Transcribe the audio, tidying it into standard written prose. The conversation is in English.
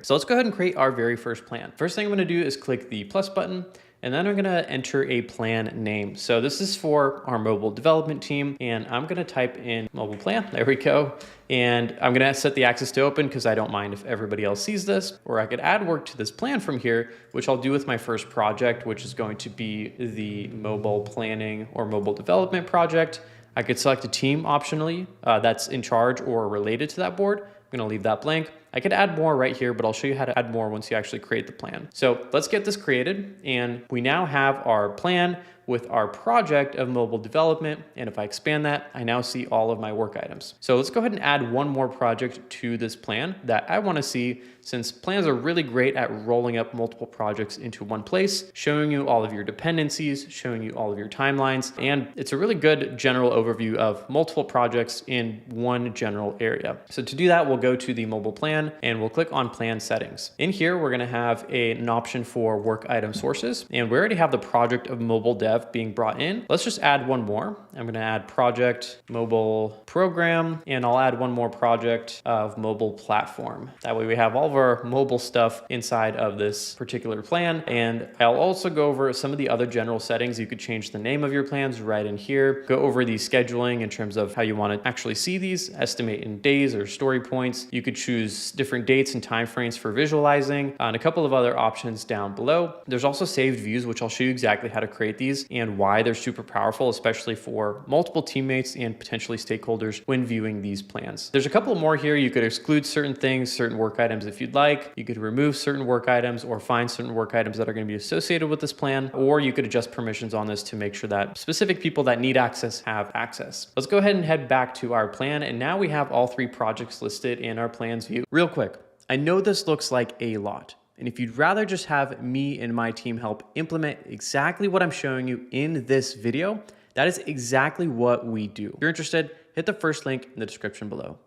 So let's go ahead and create our very first plan. First thing I'm gonna do is click the plus button, and then I'm gonna enter a plan name. So this is for our mobile development team, and I'm gonna type in mobile plan, there we go. And I'm gonna set the access to open because I don't mind if everybody else sees this, or I could add work to this plan from here, which I'll do with my first project, which is going to be the mobile planning or mobile development project. I could select a team optionally that's in charge or related to that board. I'm gonna leave that blank. I could add more right here, but I'll show you how to add more once you actually create the plan. So let's get this created. And we now have our plan with our project of mobile development. And if I expand that, I now see all of my work items. So let's go ahead and add one more project to this plan that I want to see, since plans are really great at rolling up multiple projects into one place, showing you all of your dependencies, showing you all of your timelines. And it's a really good general overview of multiple projects in one general area. So to do that, we'll go to the mobile plan and we'll click on plan settings. In here, we're going to have an option for work item sources. And we already have the project of mobile dev being brought in. Let's just add one more. I'm going to add project mobile program, and I'll add one more project of mobile platform. That way we have all of our mobile stuff inside of this particular plan. And I'll also go over some of the other general settings. You could change the name of your plans right in here, go over the scheduling in terms of how you want to actually see these, estimate in days or story points. You could choose different dates and timeframes for visualizing, and a couple of other options down below. There's also saved views, which I'll show you exactly how to create these and why they're super powerful, especially for multiple teammates and potentially stakeholders when viewing these plans. There's a couple more here. You could exclude certain things, certain work items if you'd like. You could remove certain work items or find certain work items that are going to be associated with this plan, or you could adjust permissions on this to make sure that specific people that need access have access. Let's go ahead and head back to our plan, and now we have all three projects listed in our plans view. Real quick, I know this looks like a lot, and if you'd rather just have me and my team help implement exactly what I'm showing you in this video, that is exactly what we do. If you're interested, hit the first link in the description below.